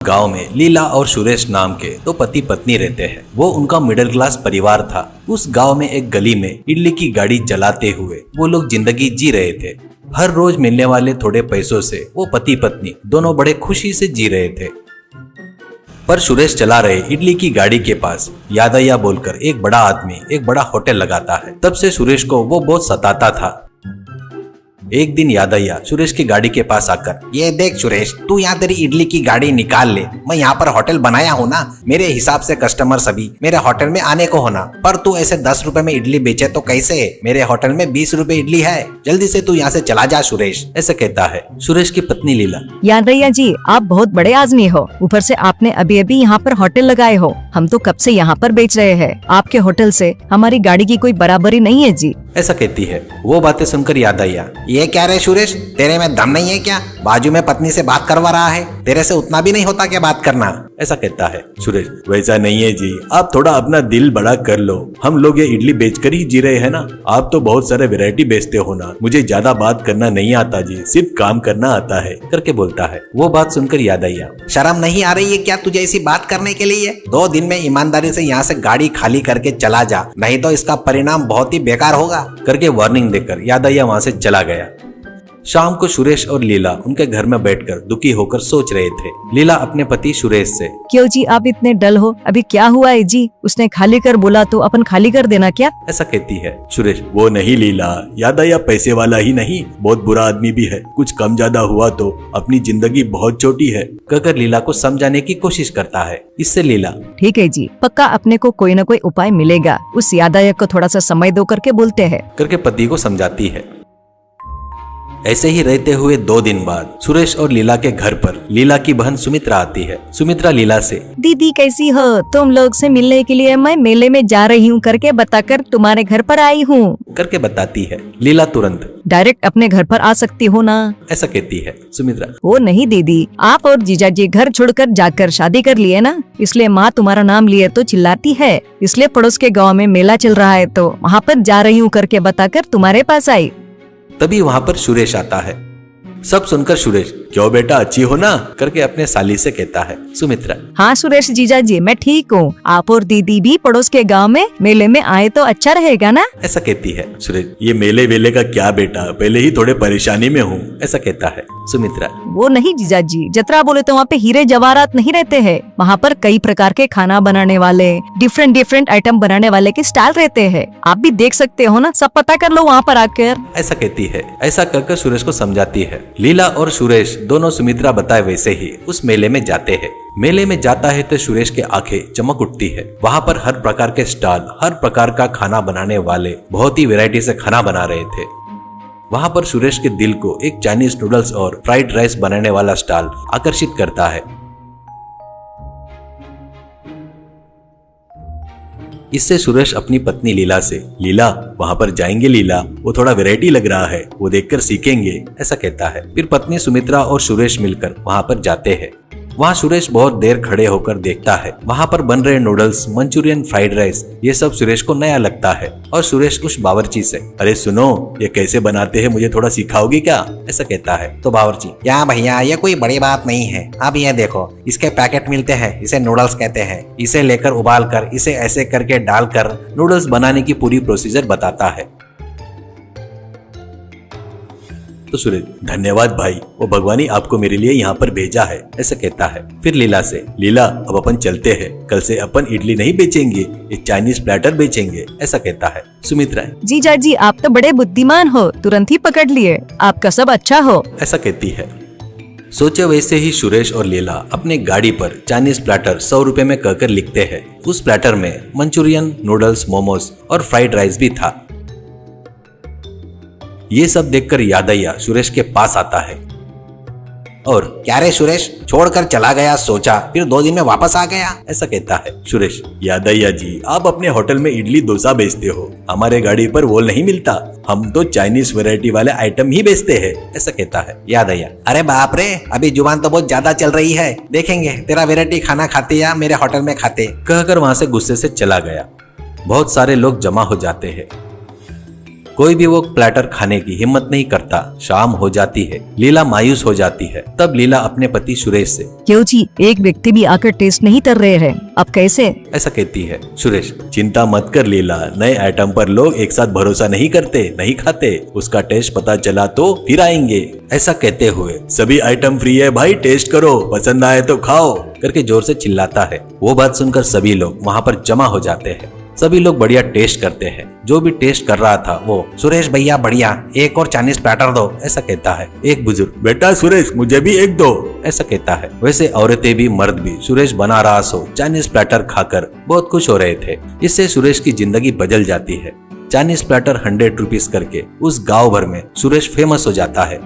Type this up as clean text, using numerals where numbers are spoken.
गांव में लीला और सुरेश नाम के दो पति पत्नी रहते हैं। वो उनका मिडिल क्लास परिवार था। उस गांव में एक गली में इडली की गाड़ी चलाते हुए वो लोग जिंदगी जी रहे थे। हर रोज मिलने वाले थोड़े पैसों से वो पति पत्नी दोनों बड़े खुशी से जी रहे थे। पर सुरेश चला रहे इडली की गाड़ी के पास यादయ్య बोलकर एक बड़ा आदमी एक बड़ा होटल लगाता है। तब से सुरेश को वो बहुत सताता था। एक दिन यादయ్య सुरेश की गाड़ी के पास आकर, ये देख सुरेश, तू यहाँ तेरी इडली की गाड़ी निकाल ले। मैं यहाँ पर होटल बनाया हूँ ना, मेरे हिसाब से कस्टमर सभी मेरे होटल में आने को होना, पर तू ऐसे 10 रुपए में इडली बेचे तो कैसे? मेरे होटल में 20 रुपए इडली है, जल्दी से तू यहाँ से चला जा सुरेश, ऐसा कहता है। सुरेश की पत्नी लीला, यादయ్య जी आप बहुत बड़े आदमी हो, ऊपर से आपने अभी अभी यहाँ पर होटल लगाए हो। हम तो कब से यहाँ पर बेच रहे हैं, आपके होटल से हमारी गाड़ी की कोई बराबरी नहीं है जी, ऐसा कहती है। वो बातें सुनकर यादయ్య, ये क्या रे सुरेश, तेरे में दम नहीं है क्या? बाजू में पत्नी से बात करवा रहा है, तेरे से उतना भी नहीं होता क्या बात करना? ऐसा कहता है। सुरेश, वैसा नहीं है जी, आप थोड़ा अपना दिल बड़ा कर लो। हम लोग ये इडली बेचकर ही जी रहे हैं ना। आप तो बहुत सारे वैरायटी बेचते हो ना, मुझे ज्यादा बात करना नहीं आता जी, सिर्फ काम करना आता है, करके बोलता है। वो बात सुनकर यादయ్య, शर्म नहीं आ रही है क्या तुझे ऐसी बात करने के लिए? 2 दिन में ईमानदारी से यहाँ से गाड़ी खाली करके चला जा, नहीं तो इसका परिणाम बहुत ही बेकार होगा, करके वार्निंग देकर यादయ్య वहाँ से चला गया। शाम को सुरेश और लीला उनके घर में बैठकर दुखी होकर सोच रहे थे। लीला अपने पति सुरेश से, क्यों जी आप इतने डल हो, अभी क्या हुआ है जी? उसने खाली कर बोला तो अपन खाली कर देना क्या, ऐसा कहती है। सुरेश, वो नहीं लीला, यादయ్య पैसे वाला ही नहीं, बहुत बुरा आदमी भी है, कुछ कम ज्यादा हुआ तो अपनी जिंदगी बहुत छोटी है, कहकर लीला को समझाने की कोशिश करता है। इससे लीला, ठीक है जी, पक्का अपने को कोई न कोई उपाय मिलेगा, उस यादయ్య को थोड़ा सा समय दो करके बोलते हैं, करके पति को समझाती है। ऐसे ही रहते हुए 2 दिन बाद सुरेश और लीला के घर पर लीला की बहन सुमित्रा आती है। सुमित्रा लीला से, दीदी कैसी हो, तुम लोग से मिलने के लिए मैं मेले में जा रही हूँ करके बताकर तुम्हारे घर पर आई हूँ, करके बताती है। लीला तुरंत, डायरेक्ट अपने घर पर आ सकती हो ना, ऐसा कहती है। सुमित्रा, वो नहीं दीदी, आप और जीजा जी घर छोड़कर जाकर शादी कर लिए ना, इसलिए माँ तुम्हारा नाम लिए तो चिल्लाती है, इसलिए पड़ोस के गाँव में मेला चल रहा है तो वहाँ पर जा रही हूँ करके बताकर तुम्हारे पास आई। तभी वहाँ पर सुरेश आता है। सब सुनकर सुरेश, क्यों बेटा अच्छी हो ना, करके अपने साली से कहता है। सुमित्रा, हाँ सुरेश जीजा जी मैं ठीक हूँ, आप और दीदी भी पड़ोस के गांव में मेले में आए तो अच्छा रहेगा ना, ऐसा कहती है। सुरेश, ये मेले वेले का क्या बेटा, पहले ही थोड़े परेशानी में हूँ, ऐसा कहता है। सुमित्रा, वो नहीं जीजा जी, जतरा बोले तो वहाँ पे हीरे जवाहरात नहीं रहते हैं, वहाँ पर कई प्रकार के खाना बनाने वाले, डिफरेंट आइटम बनाने वाले के स्टाइल रहते हैं, आप भी देख सकते हो ना, सब पता कर लो वहाँ पर आकर, ऐसा कहती है। ऐसा कहकर सुरेश को समझाती है। लीला और सुरेश दोनों सुमित्रा बताए वैसे ही उस मेले में जाते हैं। मेले में जाता है तो सुरेश के आंखें चमक उठती है। वहाँ पर हर प्रकार के स्टॉल, हर प्रकार का खाना बनाने वाले बहुत ही वैरायटी से खाना बना रहे थे। वहाँ पर सुरेश के दिल को एक चाइनीज नूडल्स और फ्राइड राइस बनाने वाला स्टॉल आकर्षित करता है। इससे सुरेश अपनी पत्नी लीला से, लीला वहाँ पर जाएंगे लीला, वो थोड़ा वैरायटी लग रहा है, वो देखकर सीखेंगे, ऐसा कहता है। फिर पत्नी सुमित्रा और सुरेश मिलकर वहाँ पर जाते हैं। वहाँ सुरेश बहुत देर खड़े होकर देखता है। वहाँ पर बन रहे नूडल्स, मंचूरियन, फ्राइड राइस, ये सब सुरेश को नया लगता है। और सुरेश उस बावर्ची से, अरे सुनो, ये कैसे बनाते हैं, मुझे थोड़ा सिखाओगी क्या, ऐसा कहता है। तो बावर्ची, क्या भैया ये कोई बड़ी बात नहीं है, अब ये देखो इसके पैकेट मिलते हैं, इसे नूडल्स कहते हैं, इसे लेकर उबाल कर इसे ऐसे करके डालकर नूडल्स बनाने की पूरी प्रोसीजर बताता है। तो सुरेश, धन्यवाद भाई, वो भगवान ही आपको मेरे लिए यहाँ पर भेजा है, ऐसा कहता है। फिर लीला से, लीला अब अपन चलते हैं, कल से अपन इडली नहीं बेचेंगे, ये चाइनीज प्लेटर बेचेंगे, ऐसा कहता है। सुमित्रा, जीजा जी आप तो बड़े बुद्धिमान हो, तुरंत ही पकड़ लिए, आपका सब अच्छा हो, ऐसा कहती है। सोचे वैसे ही सुरेश और लीला अपने गाड़ी पर चाइनीज प्लेटर 100 रुपए में कहकर लिखते हैं। उस प्लेटर में मंचूरियन, नूडल्स, मोमोज और फ्राइड राइस भी था। ये सब देखकर यादయ్య सुरेश के पास आता है और, क्या रे सुरेश, छोड़कर चला गया सोचा, फिर 2 दिन में वापस आ गया, ऐसा कहता है। सुरेश, यादయ్య जी आप अपने होटल में इडली डोसा बेचते हो, हमारे गाड़ी पर वो नहीं मिलता, हम तो चाइनीज वैरायटी वाले आइटम ही बेचते हैं, ऐसा कहता है। यादయ్య, अरे बाप रे, अभी जुबान तो बहुत ज्यादा चल रही है, देखेंगे तेरा वैरायटी खाना खाते या मेरे होटल में खाते, कहकर वहां से गुस्से से चला गया। बहुत सारे लोग जमा हो जाते हैं। कोई भी वो प्लेटर खाने की हिम्मत नहीं करता। शाम हो जाती है, लीला मायूस हो जाती है। तब लीला अपने पति सुरेश से क्यों जी, एक व्यक्ति भी आकर टेस्ट नहीं कर रहे हैं, अब कैसे? ऐसा कहती है। सुरेश, चिंता मत कर लीला, नए आइटम पर लोग एक साथ भरोसा नहीं करते, नहीं खाते। उसका टेस्ट पता चला तो फिर आएंगे। ऐसा कहते हुए सभी आइटम फ्री है भाई, टेस्ट करो, पसंद आए तो खाओ करके जोर से चिल्लाता है। वो बात सुनकर सभी लोग वहाँ पर जमा हो जाते हैं। सभी लोग बढ़िया टेस्ट करते हैं। जो भी टेस्ट कर रहा था वो सुरेश भैया बढ़िया, एक और चाइनीज प्लेटर दो, ऐसा कहता है। एक बुजुर्ग, बेटा सुरेश मुझे भी एक दो, ऐसा कहता है। वैसे औरतें भी मर्द भी सुरेश बना रहा सो चाइनीज प्लेटर खाकर बहुत खुश हो रहे थे। इससे सुरेश की जिंदगी बदल जाती है। चाइनीज प्लेटर 100 रुपीज करके उस गांव भर में सुरेश फेमस हो जाता है।